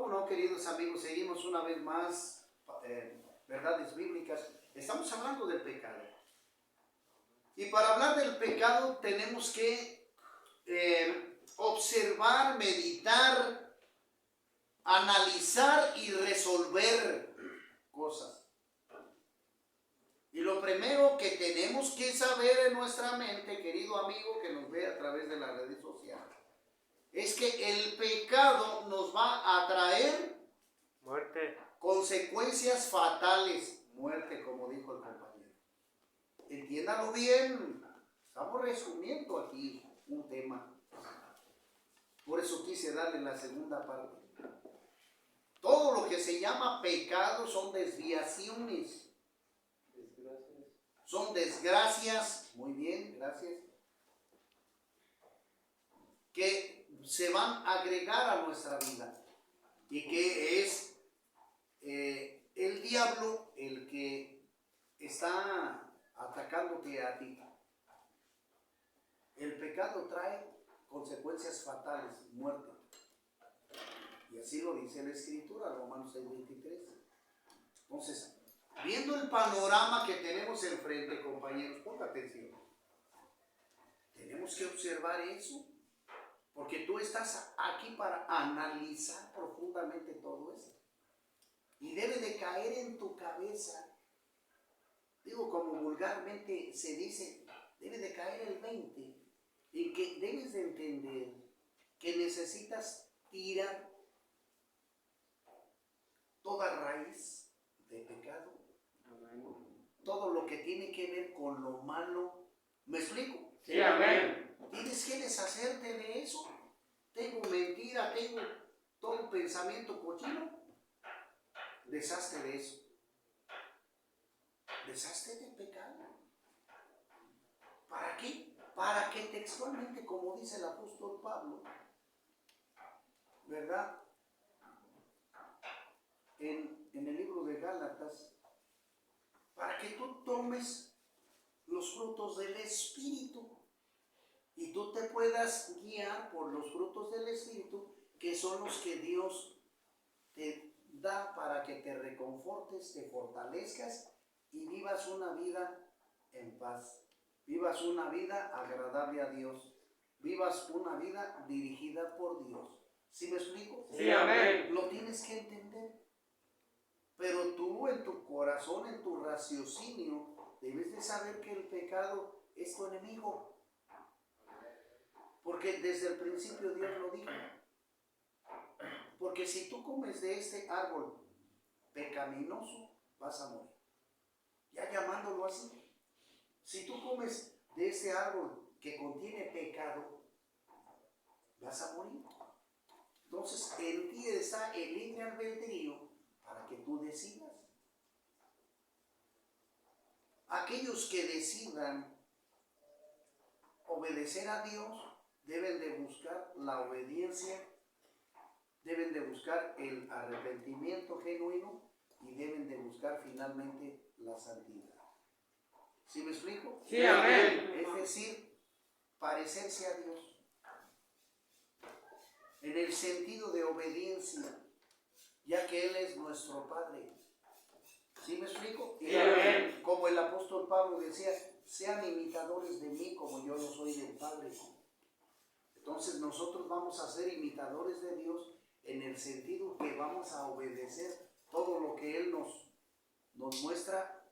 ¿Cómo no, queridos amigos? Seguimos una vez más, verdades bíblicas. Estamos hablando del pecado. Y para hablar del pecado tenemos que observar, meditar, analizar y resolver cosas. Y lo primero que tenemos que saber en nuestra mente, querido amigo que nos ve a través de las redes sociales, es que el pecado nos va a traer muerte, consecuencias fatales, muerte, como dijo el compañero. Entiéndalo bien, estamos resumiendo aquí un tema. Por eso quise darle la segunda parte. Todo lo que se llama pecado son desviaciones. Son desgracias, muy bien, gracias, que se van a agregar a nuestra vida y que es el diablo el que está atacándote a ti. El pecado trae consecuencias fatales, muerte. Y así lo dice la Escritura, Romanos 6:23. Entonces, viendo el panorama que tenemos enfrente, compañeros, ponga atención. Tenemos que observar eso, porque tú estás aquí para analizar profundamente todo eso. Y debe de caer en tu cabeza, digo como vulgarmente se dice, debe de caer el 20, en que debes de entender que necesitas tirar toda raíz de pecado, todo lo que tiene que ver con lo malo. ¿Me explico? sí, amén. Tienes que deshacerte de eso. Tengo mentira, tengo todo pensamiento cochino. Deshazte de eso. Deshazte del pecado. ¿Para qué? Para que textualmente, como dice el apóstol Pablo, ¿verdad? En el libro de Gálatas, para que tú tomes los frutos del Espíritu y tú te puedas guiar por los frutos del Espíritu, que son los que Dios te da para que te reconfortes, te fortalezcas y vivas una vida en paz, vivas una vida agradable a Dios, vivas una vida dirigida por Dios. ¿Sí me explico? Sí, amén. Lo tienes que entender. Pero tú en tu corazón, en tu raciocinio, debes de saber que el pecado es tu enemigo. Porque desde el principio Dios lo dijo. Porque si tú comes de este árbol pecaminoso, vas a morir. Ya llamándolo así. Si tú comes de este árbol que contiene pecado, vas a morir. Entonces en ti está el libre albedrío para que tú decidas. Aquellos que decidan obedecer a Dios deben de buscar la obediencia, deben de buscar el arrepentimiento genuino y deben de buscar finalmente la santidad. ¿Sí me explico? Sí, amén. Es decir, parecerse a Dios en el sentido de obediencia, ya que Él es nuestro Padre. ¿Sí me explico? Sí, amén. Como el apóstol Pablo decía, sean imitadores de mí como yo lo soy del Padre. Entonces nosotros vamos a ser imitadores de Dios en el sentido que vamos a obedecer todo lo que Él nos muestra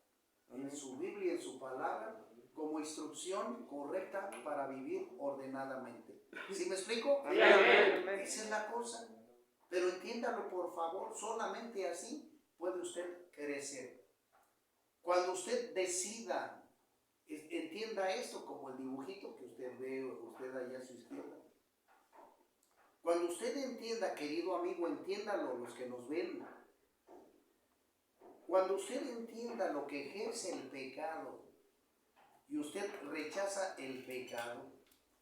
en su Biblia, en su palabra, como instrucción correcta para vivir ordenadamente. ¿Sí me explico? Sí, amén. Esa es la cosa. Pero entiéndalo por favor, solamente así puede usted crecer. Cuando usted decida, entienda esto como el dibujito que usted ve, usted allá a su izquierda. Cuando usted entienda, querido amigo, entiéndalo los que nos ven. Cuando usted entienda lo que ejerce el pecado y usted rechaza el pecado,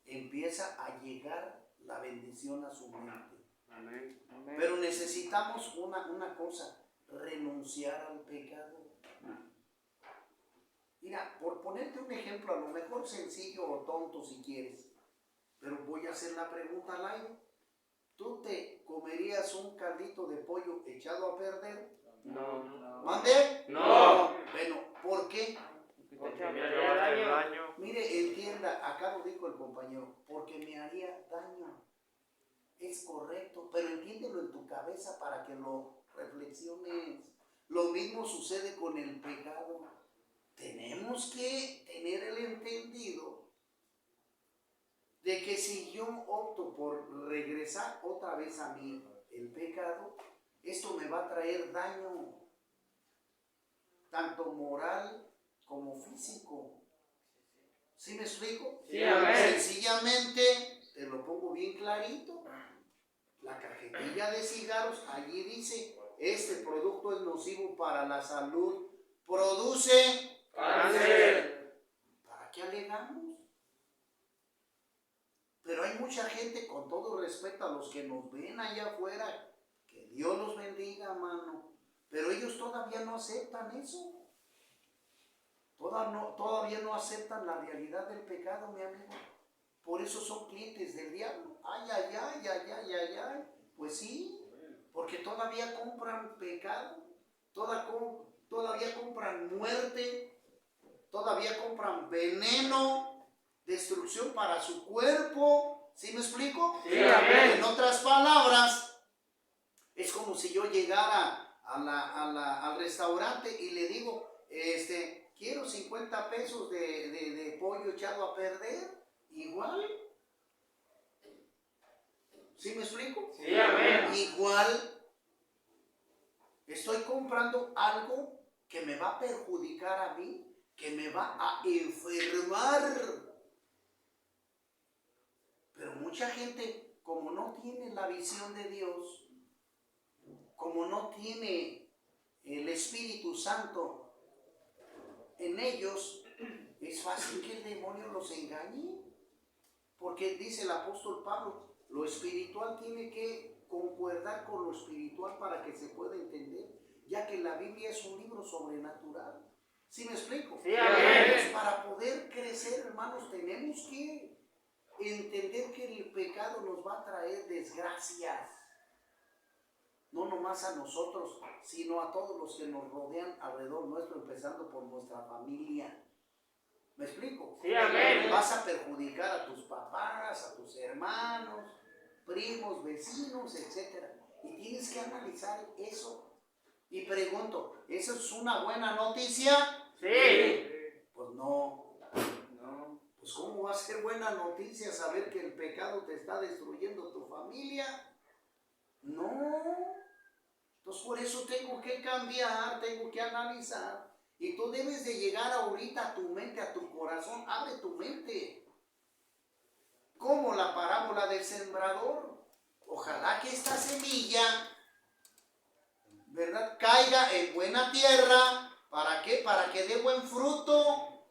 empieza a llegar la bendición a su mente. Amén. Pero necesitamos una cosa, renunciar al pecado. Mira, por ponerte un ejemplo, a lo mejor sencillo o tonto si quieres, pero voy a hacer la pregunta al aire. ¿tú te comerías un caldito de pollo echado a perder? No. ¿Mande? No. Bueno, ¿por qué? Porque me haría daño. Mire, entienda, acá lo dijo el compañero, porque me haría daño. Es correcto, pero entiéndelo en tu cabeza para que lo reflexiones. Lo mismo sucede con el pecado. Tenemos que tener el entendido de que si yo opto por regresar otra vez a mí el pecado, esto me va a traer daño, tanto moral como físico. ¿Sí me explico? Sí, amén. Sencillamente, te lo pongo bien clarito, la cajetilla de cigarros, allí dice, este producto es nocivo para la salud, produce Cáncer. ¿Para qué alegamos? Pero hay mucha gente, con todo respeto a los que nos ven allá afuera, que Dios los bendiga, mano, pero ellos todavía no aceptan eso. Todavía no aceptan la realidad del pecado, mi amigo. Por eso son clientes del diablo. Ay, ay, ay, ay, ay, ay, ay. Pues sí, porque todavía compran pecado, todavía compran muerte, todavía compran veneno, destrucción para su cuerpo. ¿Sí me explico? Sí, amén. En otras palabras, es como si yo llegara al restaurante y le digo, quiero 50 pesos de pollo echado a perder. Igual. ¿Sí me explico? Sí, amén. Igual estoy comprando algo que me va a perjudicar a mí, que me va a enfermar. Pero mucha gente, como no tiene la visión de Dios, como no tiene el Espíritu Santo en ellos, es fácil que el demonio los engañe. Porque dice el apóstol Pablo, lo espiritual tiene que concordar con lo espiritual para que se pueda entender, ya que la Biblia es un libro sobrenatural. ¿Sí me explico? Sí, amén. Pues para poder crecer, hermanos, tenemos que entender que el pecado nos va a traer desgracias. No nomás a nosotros, sino a todos los que nos rodean alrededor nuestro, empezando por nuestra familia. ¿Me explico? Sí, amén. Vas a perjudicar a tus papás, a tus hermanos, primos, vecinos, etc. Y tienes que analizar eso. Y pregunto, ¿eso es una buena noticia? Sí. Pues no. Pues ¿cómo va a ser buena noticia saber que el pecado te está destruyendo tu familia? No. Entonces por eso tengo que cambiar, tengo que analizar. Y tú debes de llegar ahorita a tu mente, a tu corazón. Abre tu mente. Como la parábola del sembrador. Ojalá que esta semilla, ¿verdad?, caiga en buena tierra. ¿Para qué? Para que dé buen fruto.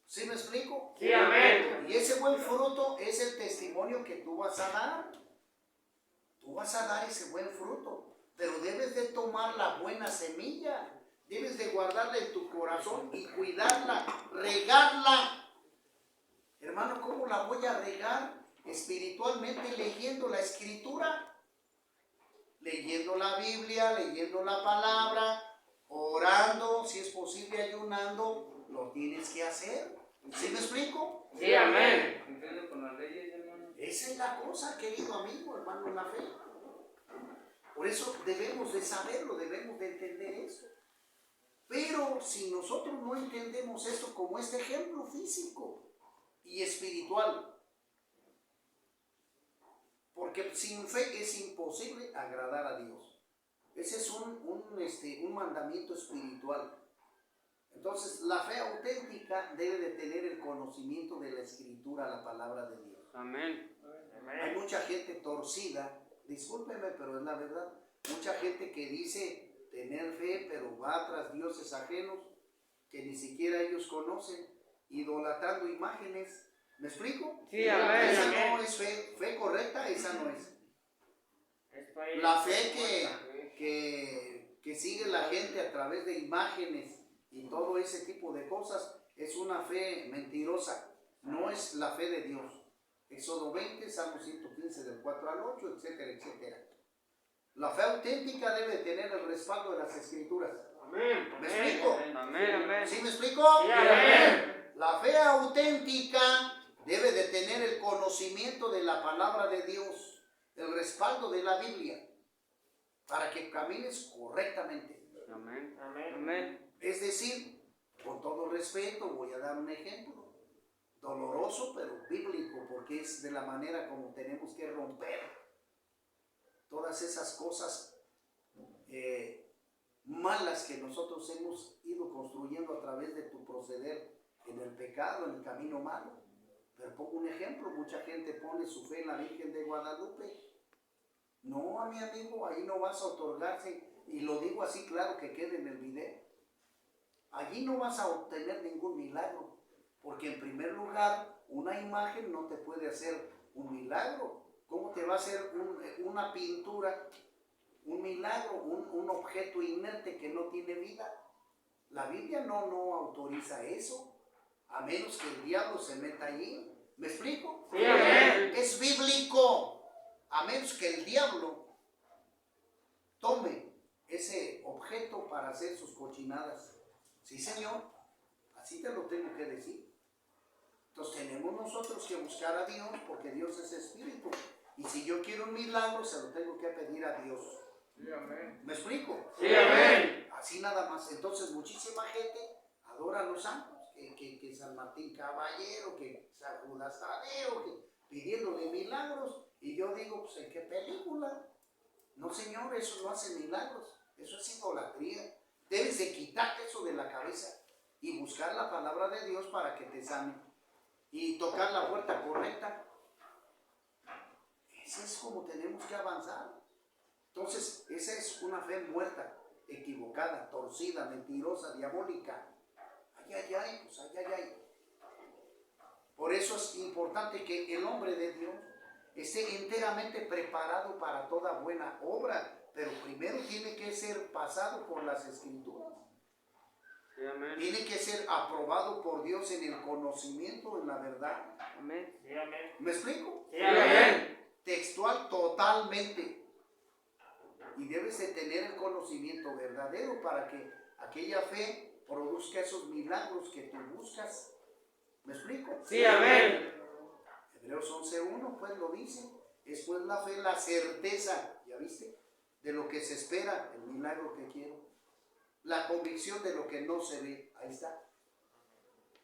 ¿Sí me explico? Sí, amén. Y ese buen fruto es el testimonio que tú vas a dar. Tú vas a dar ese buen fruto. Pero debes de tomar la buena semilla. Debes de guardarla en tu corazón y cuidarla, regarla. Hermano, ¿cómo la voy a regar? Espiritualmente, leyendo la Escritura, leyendo la Biblia, leyendo la palabra, orando, si es posible ayunando, lo tienes que hacer. ¿Sí me explico? Sí, amén. Cumpliendo con las leyes, hermano. Esa es la cosa, querido amigo, hermano, en la fe. Por eso debemos de saberlo, debemos de entender eso. Pero si nosotros no entendemos esto como este ejemplo físico y espiritual, porque sin fe es imposible agradar a Dios. Ese es un mandamiento espiritual. Entonces, la fe auténtica debe de tener el conocimiento de la Escritura, la palabra de Dios. Amén. Hay mucha gente torcida, discúlpeme, pero es la verdad. Mucha gente que dice tener fe, pero va tras dioses ajenos que ni siquiera ellos conocen, idolatrando imágenes. ¿Me explico? Sí, amén. Esa Amén. no es fe correcta, esa no es. Estoy La fe que sigue la gente a través de imágenes y todo ese tipo de cosas es una fe mentirosa, no es la fe de Dios. Éxodo 20, Salmo 115 del 4 al 8, etcétera, etcétera. La fe auténtica debe tener el respaldo de las Escrituras. Amén. ¿Me explico? Amén. Amén. ¿Sí me explico? Sí, amén. La fe auténtica debe de tener el conocimiento de la palabra de Dios, el respaldo de la Biblia, para que camines correctamente. Amén. Amén. Es decir, con todo respeto, voy a dar un ejemplo, doloroso pero bíblico, porque es de la manera como tenemos que romper todas esas cosas malas que nosotros hemos ido construyendo a través de tu proceder en el pecado, en el camino malo. Pero pongo un ejemplo, mucha gente pone su fe en la Virgen de Guadalupe. No, a mi amigo, ahí no vas a otorgarse, y lo digo así claro que quede en el video. Allí no vas a obtener ningún milagro, porque en primer lugar, una imagen no te puede hacer un milagro. ¿Cómo te va a hacer una pintura, un milagro, un objeto inerte que no tiene vida? La Biblia no autoriza eso, a menos que el diablo se meta allí. ¿Me explico? Sí, amén. Es bíblico, a menos que el diablo tome ese objeto para hacer sus cochinadas. Sí, Señor, así te lo tengo que decir. Entonces tenemos nosotros que buscar a Dios, porque Dios es espíritu. Y si yo quiero un milagro, se lo tengo que pedir a Dios. Sí, amén. ¿Me explico? Sí, amén. Así nada más. Entonces muchísima gente adora a los santos, que San Martín Caballero, que San Judas Tadeo, que pidiéndole milagros. Y yo digo, pues ¿en qué película? No, Señor, eso no hace milagros. Eso es idolatría. Debes de quitarte eso de la cabeza y buscar la palabra de Dios para que te sane. Y tocar la puerta correcta. Ese es como tenemos que avanzar. Entonces, esa es una fe muerta, equivocada, torcida, mentirosa, diabólica. Ay, pues ay. Por eso es importante que el hombre de Dios esté enteramente preparado para toda buena obra, pero primero tiene que ser pasado por las Escrituras. Sí, amén. Tiene que ser aprobado por Dios en el conocimiento, en la verdad. Amén. Sí, amén. ¿Me explico? Sí, amén. Textual totalmente. Y debes de tener el conocimiento verdadero para que aquella fe produzca esos milagros que tú buscas. ¿Me explico? Sí, amén. Hebreos 11:1 pues lo dice. Es pues la fe, la certeza, ¿ya viste? De lo que se espera, el milagro que quiero. La convicción de lo que no se ve. Ahí está.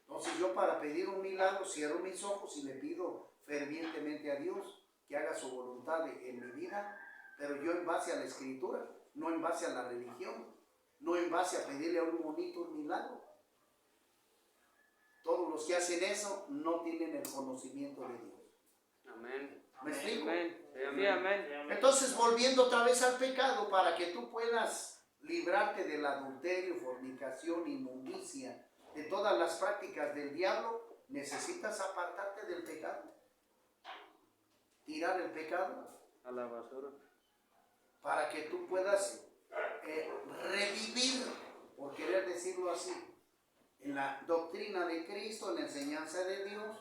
Entonces yo para pedir un milagro cierro mis ojos y le pido fervientemente a Dios que haga su voluntad en mi vida, pero yo en base a la Escritura, no en base a la religión, no en base a pedirle a un monito un milagro. Todos los que hacen eso no tienen el conocimiento de Dios. Amén. ¿Me explico? Amén. Sí, amén. Entonces, volviendo otra vez al pecado, para que tú puedas librarte del adulterio, fornicación, inmundicia, de todas las prácticas del diablo, necesitas apartarte del pecado. Tirar el pecado A la basura. para que tú puedas revivir, por querer decirlo así, en la doctrina de Cristo, en la enseñanza de Dios,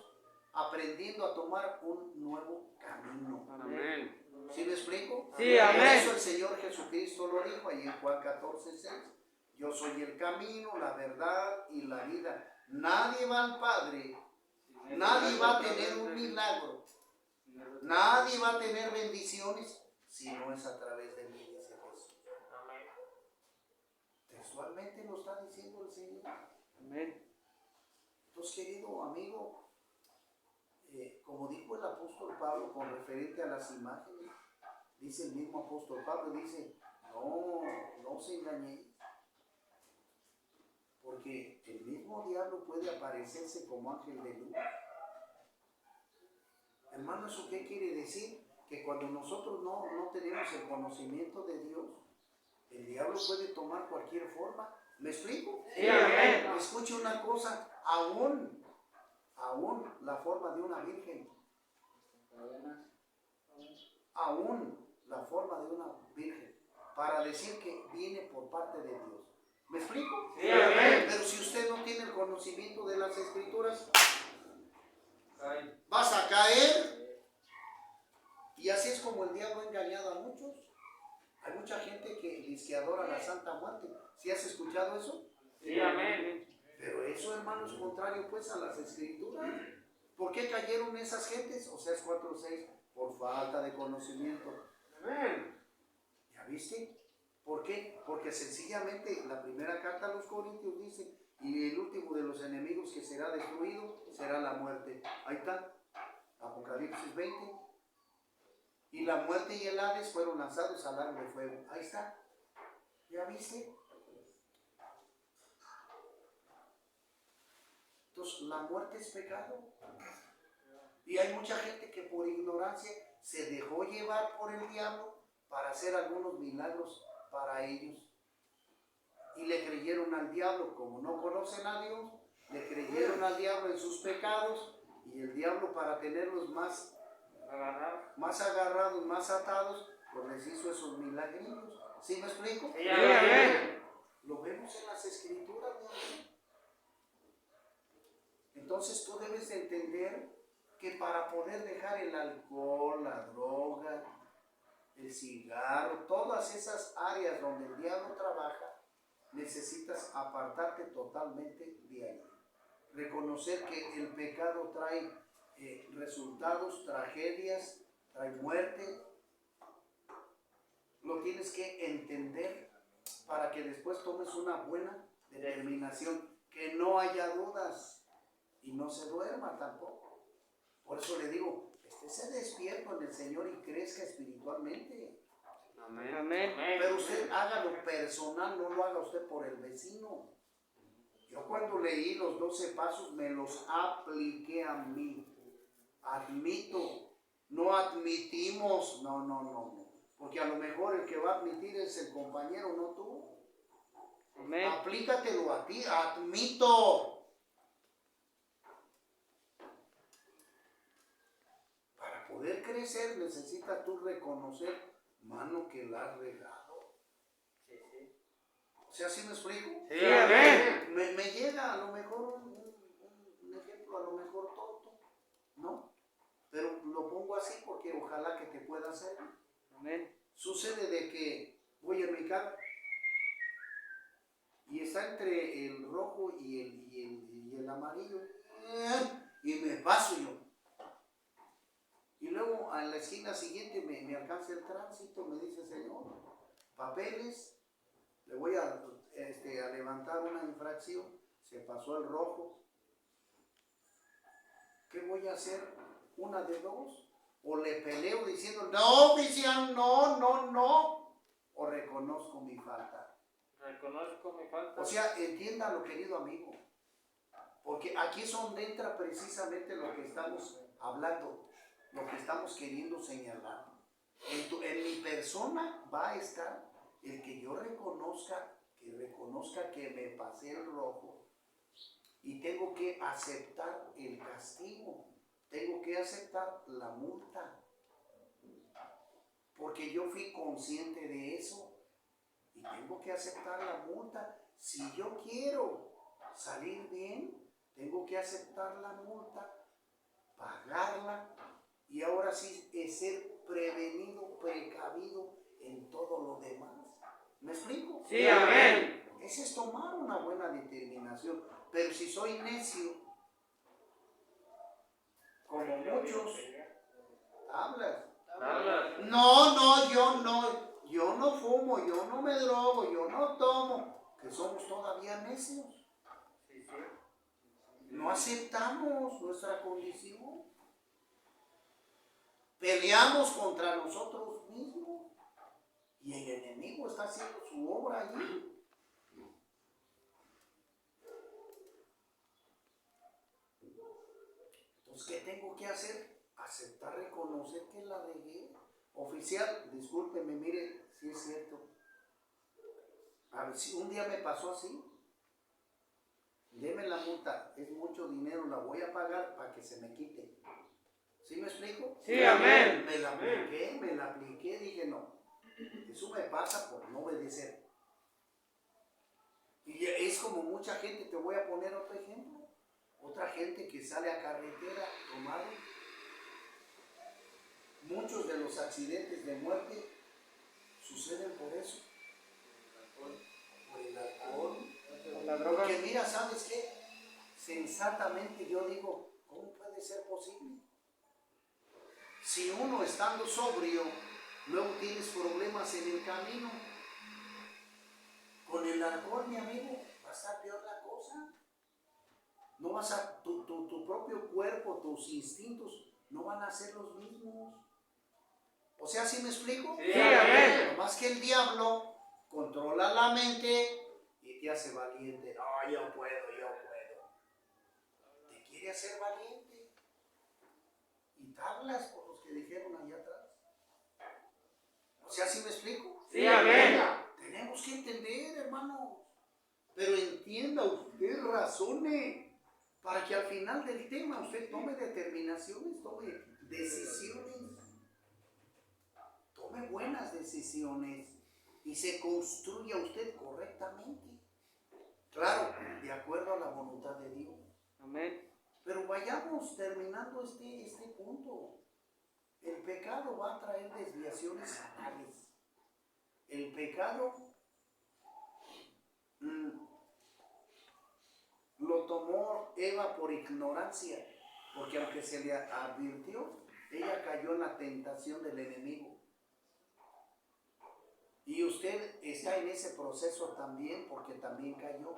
aprendiendo a tomar un nuevo camino. Amén. ¿Sí me explico? Sí, Por amén. eso el Señor Jesucristo lo dijo ahí en Juan 14:6. Yo soy el camino, la verdad y la vida. Nadie va al Padre, nadie va a tener un milagro, nadie va a tener bendiciones si no es a través de mí, dice Jesús. Amén. Textualmente lo está diciendo el Señor. Amén. Entonces, querido amigo, como dijo el apóstol Pablo con referente a las imágenes, dice el mismo apóstol Pablo, dice, no se engañéis, porque el mismo diablo puede aparecerse como ángel de luz. Hermano, ¿eso qué quiere decir? Que cuando nosotros no tenemos el conocimiento de Dios, el diablo puede tomar cualquier forma. ¿Me explico? Sí, amén. Escuche una cosa, aún la forma de una virgen, aún la forma de una virgen, para decir que viene por parte de Dios. ¿Me explico? Sí, amén. Pero si usted no tiene el conocimiento de las Escrituras, Ay. vas a caer Y así es como el diablo ha engañado a muchos. Hay mucha gente que dice que adora la Santa Muerte. ¿Sí has escuchado eso? Sí, amén. Pero eso, hermano, es contrario pues a las Escrituras. ¿Por qué cayeron esas gentes? Oseas 4:6, por falta de conocimiento. Amén. ¿Ya viste? ¿Por qué? Porque sencillamente la primera carta a los Corintios dice, y el último de los enemigos que será destruido será la muerte. Ahí está, Apocalipsis 20. Y la muerte y el Hades fueron lanzados al lago de fuego. Ahí está. ¿Ya viste? Entonces, la muerte es pecado. Y hay mucha gente que por ignorancia se dejó llevar por el diablo para hacer algunos milagros para ellos. Y le creyeron al diablo, como no conocen a Dios, le creyeron al diablo en sus pecados, y el diablo, para tenerlos más agarrados, más atados, pues les hizo esos milagrillos. ¿Sí me explico? Sí, amén. Lo vemos en las Escrituras, mi amor. Entonces tú debes de entender que para poder dejar el alcohol, la droga, el cigarro, todas esas áreas donde el diablo trabaja, necesitas apartarte totalmente de ahí. Reconocer que el pecado trae resultados, tragedias, trae muerte. Lo tienes que entender para que después tomes una buena determinación, que no haya dudas y no se duerma tampoco. Por eso le digo, estése despierto en el Señor y crezca espiritualmente. Amén. Amén. Pero usted hágalo personal, no lo haga usted por el vecino. Yo cuando leí los 12 pasos me los apliqué a mí. Admito, no admitimos, no. Porque a lo mejor el que va a admitir es el compañero, no tú. Amén. Aplícatelo a ti, admito. Para poder crecer necesitas tú reconocer, mano, que la has regado. O sea, ¿sí me explico? Sí, amén. Me llega a lo mejor un ejemplo, a lo mejor tonto, ¿no? Pero lo pongo así porque ojalá que te pueda hacer. Amén. Sucede de que voy en mi carro y está entre el rojo y el amarillo y me paso yo. Y luego a la esquina siguiente me alcanza el tránsito, me dice, señor, papeles, le voy a levantar una infracción, se pasó el rojo. ¿Qué voy a hacer? ¿Una de dos? O le peleo diciendo, no, oficial, no, o reconozco mi falta. Reconozco mi falta. O sea, entiéndalo, querido amigo, porque aquí es donde entra precisamente lo que estamos hablando, lo que estamos queriendo señalar. En mi persona va a estar el que yo reconozca que me pasé el rojo y tengo que aceptar el castigo, tengo que aceptar la multa, porque yo fui consciente de eso y tengo que aceptar la multa. Si yo quiero salir bien, tengo que aceptar la multa, pagarla y ahora sí ser prevenido, precavido en todo lo demás. ¿Me explico? Sí, amén. Ese es tomar una buena determinación. Pero si soy necio, como muchos, hablas. No, yo no fumo, yo no me drogo, yo no tomo, que somos todavía necios. No aceptamos nuestra condición. Peleamos contra nosotros mismos y el enemigo está haciendo su obra allí. Entonces, ¿qué tengo que hacer? Aceptar, reconocer que la regué. Oficial, discúlpeme, mire, si es cierto. A ver, si un día me pasó así, deme la multa, es mucho dinero, la voy a pagar para que se me quite. ¿Sí me explico? Sí, amén. Me la apliqué, dije no. Eso me pasa por no obedecer. Y es como mucha gente, te voy a poner otro ejemplo. Otra gente que sale a carretera tomado. muchos de los accidentes de muerte suceden por eso, por el alcohol. Por la droga. Porque mira, ¿sabes qué? Sensatamente yo digo, ¿cómo puede ser posible? Si uno estando sobrio, luego tienes problemas en el camino, con el alcohol, mi amigo, va a estar peor la cosa. No vas a, tu propio cuerpo, tus instintos, no van a ser los mismos. O sea, ¿sí me explico? Sí, amén. No más que el diablo controla la mente y te hace valiente. No, yo puedo, yo puedo. Te quiere hacer valiente. Y tablas por los que dijeron allá atrás. O sea, ¿sí me explico? Sí, amén. Tenemos que entender, hermanos. Pero entienda usted, razone, para que al final del tema usted tome determinaciones, tome decisiones. Tome buenas decisiones y se construya usted correctamente. Claro, de acuerdo a la voluntad de Dios. Amén. Pero vayamos terminando este punto. El pecado va a traer desviaciones fatales. El pecado lo tomó Eva por ignorancia, porque aunque se le advirtió, ella cayó en la tentación del enemigo. Y usted está en ese proceso también, porque también cayó.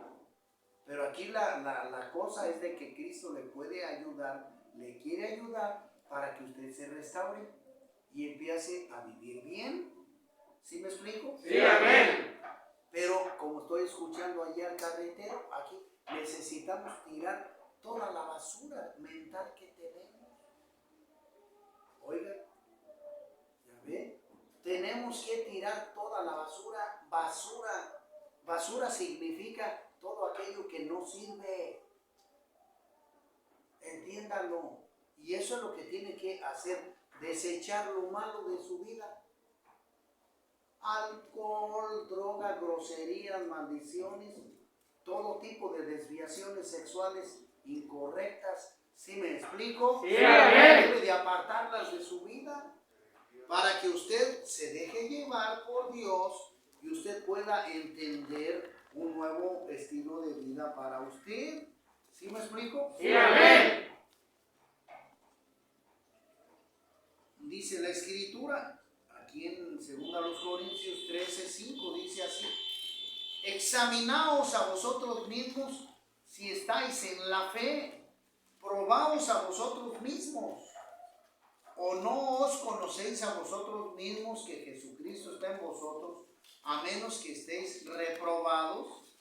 Pero aquí la cosa es de que Cristo le puede ayudar, le quiere ayudar para que usted se restaure y empiece a vivir bien. ¿Sí me explico? Sí, amén. Pero como estoy escuchando allá al carretero, aquí necesitamos tirar toda la basura mental que tenemos. Oigan, ¿ya ven? Tenemos que tirar toda la basura. Basura significa todo aquello que no sirve. Entiéndanlo. Y eso es lo que tiene que hacer, desechar lo malo de su vida. Alcohol, droga, groserías, maldiciones, todo tipo de desviaciones sexuales incorrectas. ¿Sí me explico? Sí, amén. Debe de apartarlas de su vida para que usted se deje llevar por Dios y usted pueda entender un nuevo estilo de vida para usted. ¿Sí me explico? Sí, amén. Dice la Escritura, aquí en 2 Corintios 13:5, dice así: examinaos a vosotros mismos si estáis en la fe, probaos a vosotros mismos, o no os conocéis a vosotros mismos que Jesucristo está en vosotros, a menos que estéis reprobados.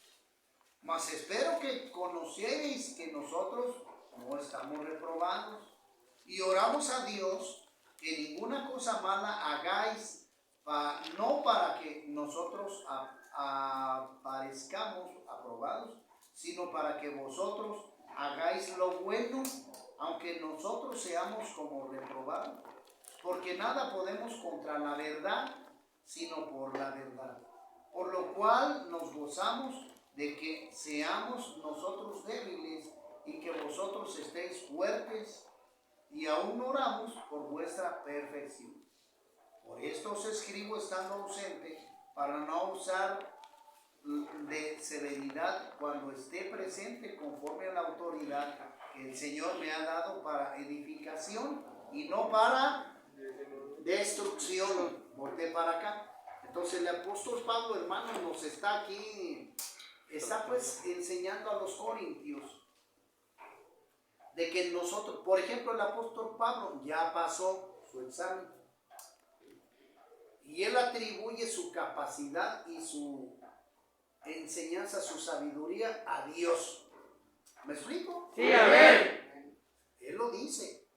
Mas espero que conocierais que nosotros no estamos reprobados, y oramos a Dios que ninguna cosa mala hagáis, no para que nosotros aparezcamos aprobados, sino para que vosotros hagáis lo bueno, aunque nosotros seamos como reprobados. Porque nada podemos contra la verdad, sino por la verdad. Por lo cual nos gozamos de que seamos nosotros débiles y que vosotros estéis fuertes, y aún oramos por vuestra perfección. Por esto os escribo estando ausente, para no usar de severidad cuando esté presente, conforme a la autoridad que el Señor me ha dado para edificación y no para destrucción. Volté para acá. Entonces el apóstol Pablo, hermano, nos está aquí, está pues enseñando a los corintios de que nosotros, por ejemplo, el apóstol Pablo ya pasó su examen y él atribuye su capacidad y su enseñanza, su sabiduría a Dios. ¿Me explico? Sí, amén. Él lo dice.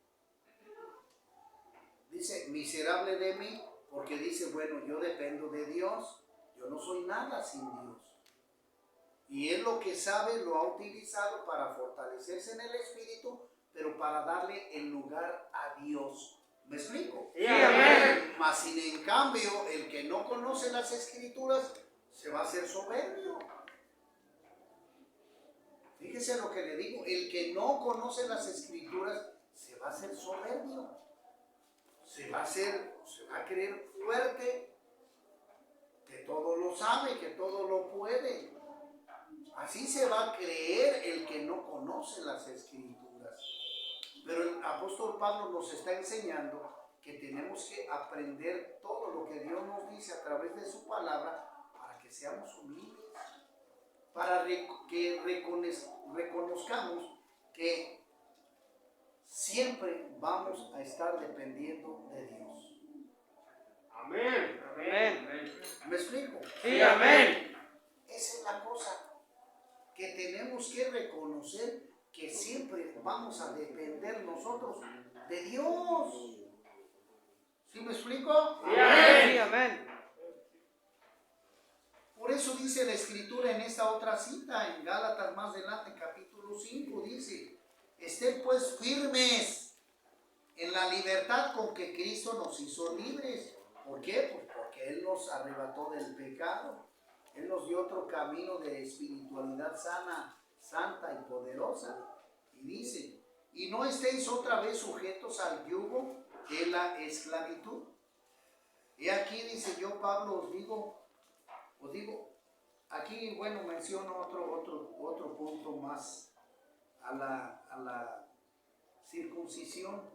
Dice, miserable de mí, porque dice, bueno, yo dependo de Dios, yo no soy nada sin Dios. Y él lo que sabe lo ha utilizado para fortalecerse en el Espíritu, pero para darle el lugar a Dios. ¿Me explico? Sí, amén. Mas sin en cambio, el que no conoce las Escrituras se va a hacer soberbio. Fíjese lo que le digo, el que no conoce las Escrituras se va a hacer soberbio. se va a creer fuerte, que todo lo sabe, que todo lo puede. Así se va a creer el que no conoce las Escrituras. Pero el apóstol Pablo nos está enseñando que tenemos que aprender todo lo que Dios nos dice a través de su palabra para que seamos humildes, para que reconozcamos que siempre vamos a estar dependiendo de Dios. Amén. Amén. ¿Me explico? Sí, amén. Esa es la cosa, que tenemos que reconocer que siempre vamos a depender nosotros de Dios. ¿Sí me explico? Sí, amén. Sí, amén. Por eso dice la Escritura en esta otra cita, en Gálatas más adelante, capítulo 5, dice: estén pues firmes en la libertad con que Cristo nos hizo libres. ¿Por qué? Pues porque Él nos arrebató del pecado. Él nos dio otro camino de espiritualidad sana, santa y poderosa. Y dice: y no estéis otra vez sujetos al yugo de la esclavitud. Y aquí dice: yo, Pablo, os digo, aquí, bueno, menciono otro punto más a la circuncisión.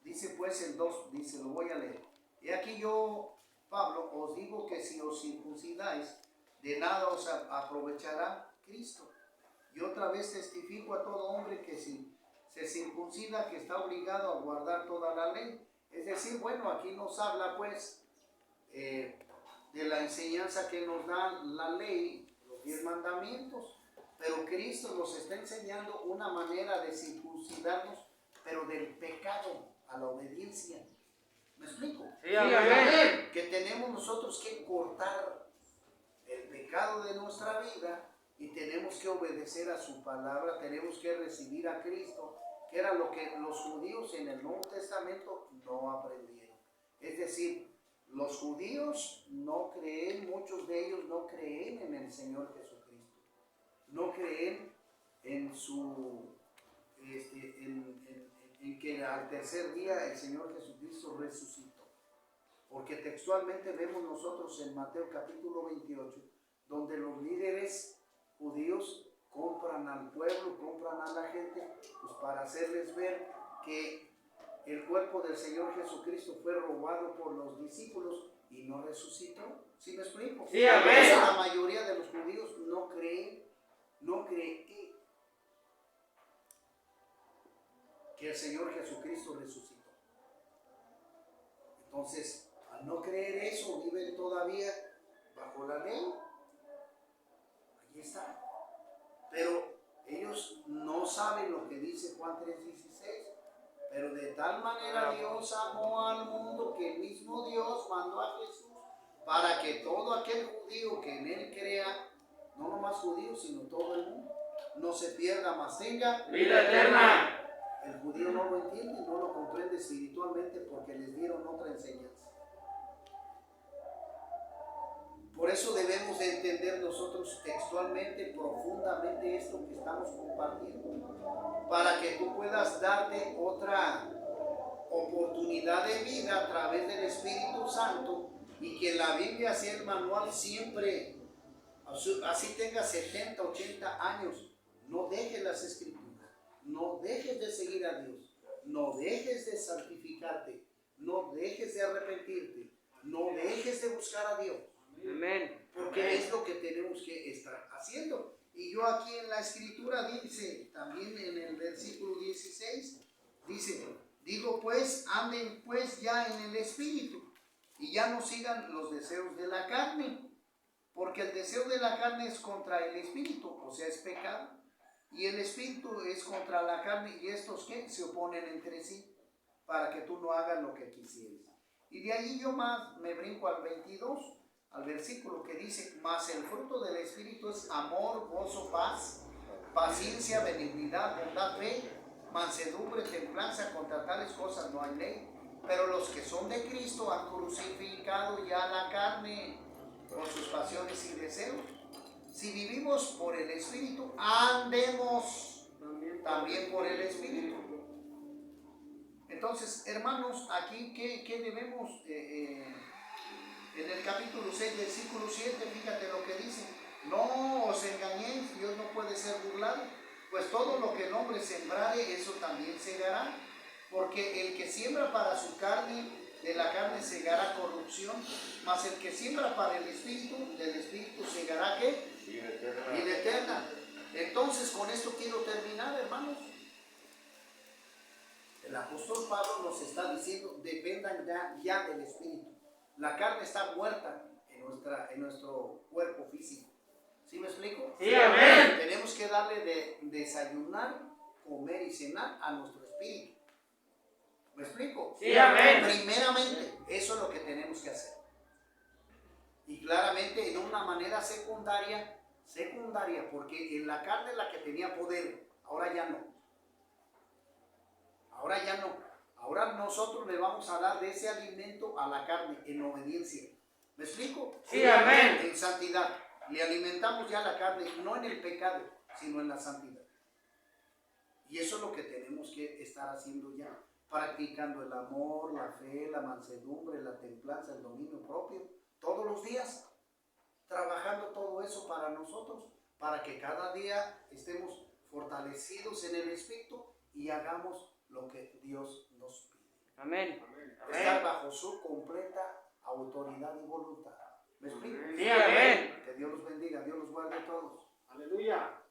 Dice pues el 2, dice, lo voy a leer. Y aquí yo, Pablo, os digo que si os circuncidáis, de nada os aprovechará Cristo. Y otra vez testifico a todo hombre que si se circuncida, que está obligado a guardar toda la ley. Es decir, bueno, aquí nos habla pues de la enseñanza que nos da la ley, los 10 mandamientos, pero Cristo nos está enseñando una manera de circuncidarnos, pero del pecado a la obediencia. ¿Me explico? Sí, amén. Que tenemos nosotros que cortar el pecado de nuestra vida y tenemos que obedecer a su palabra, tenemos que recibir a Cristo, que era lo que los judíos en el Nuevo Testamento no aprendieron. Es decir, los judíos no creen, muchos de ellos no creen en el Señor Jesucristo, no creen en su, en que al tercer día el Señor Jesucristo resucitó. Porque textualmente vemos nosotros en Mateo capítulo 28, donde los líderes judíos compran al pueblo, compran a la gente, pues para hacerles ver que el cuerpo del Señor Jesucristo fue robado por los discípulos y no resucitó. ¿Sí me explico? Sí, amén. La mayoría de los judíos no creen que el Señor Jesucristo resucitó. Entonces, al no creer eso, viven todavía bajo la ley. Ahí está. Pero ellos no saben lo que dice Juan 3:16. Pero de tal manera Dios amó al mundo que el mismo Dios mandó a Jesús para que todo aquel judío que en él crea, no nomás judíos, sino todo el mundo, no se pierda, mas tenga Vida eterna. El judío no lo entiende, no lo comprende espiritualmente porque les dieron otra enseñanza. Por eso debemos de entender nosotros textualmente, profundamente esto que estamos compartiendo, para que tú puedas darte otra oportunidad de vida a través del Espíritu Santo y que la Biblia sea el manual siempre, así tengas 70, 80 años, no dejes las Escrituras, no dejes de seguir a Dios, no dejes de santificarte, no dejes de arrepentirte, no dejes de buscar a Dios. Amén. Porque es lo que tenemos que estar haciendo. Y yo aquí en la Escritura dice, también en el versículo 16, dice, digo pues, anden pues ya en el Espíritu, y ya no sigan los deseos de la carne, porque el deseo de la carne es contra el Espíritu, o sea, es pecado, y el Espíritu es contra la carne, y estos que se oponen entre sí, para que tú no hagas lo que quisieras. Y de ahí yo más me brinco al 22, al versículo que dice, mas el fruto del Espíritu es amor, gozo, paz, paciencia, benignidad, bondad, fe, mansedumbre, templanza. Contra tales cosas no hay ley. Pero los que son de Cristo han crucificado ya la carne con sus pasiones y deseos. Si vivimos por el Espíritu, andemos también por el Espíritu. Entonces, hermanos, aquí, ¿qué debemos? En el capítulo 6, versículo 7, fíjate lo que dice. No os engañéis, Dios no puede ser burlado, pues todo lo que el hombre sembrare, eso también segará. Porque el que siembra para su carne, de la carne segará corrupción, mas el que siembra para el Espíritu, del Espíritu segará ¿qué? Vida eterna. Vida eterna. Entonces, con esto quiero terminar, hermanos. El apóstol Pablo nos está diciendo, dependan ya del Espíritu. La carne está muerta en nuestro cuerpo físico. ¿Sí me explico? Sí, amén. Tenemos que darle de desayunar, comer y cenar a nuestro espíritu. ¿Me explico? Sí, amén. Primeramente, eso es lo que tenemos que hacer. Y claramente en una manera secundaria, porque en la carne es la que tenía poder, ahora ya no. Ahora ya no. Ahora nosotros le vamos a dar de ese alimento a la carne en obediencia. ¿Me explico? Sí, amén. En santidad. Le alimentamos ya la carne, no en el pecado, sino en la santidad. Y eso es lo que tenemos que estar haciendo ya. Practicando el amor, la fe, la mansedumbre, la templanza, el dominio propio. Todos los días. Trabajando todo eso para nosotros. Para que cada día estemos fortalecidos en el Espíritu y hagamos lo que Dios nos pide. Amén. Estar bajo su completa autoridad y voluntad. ¿Me explico? Sí, amén. Que Dios los bendiga, Dios los guarde a todos. Aleluya.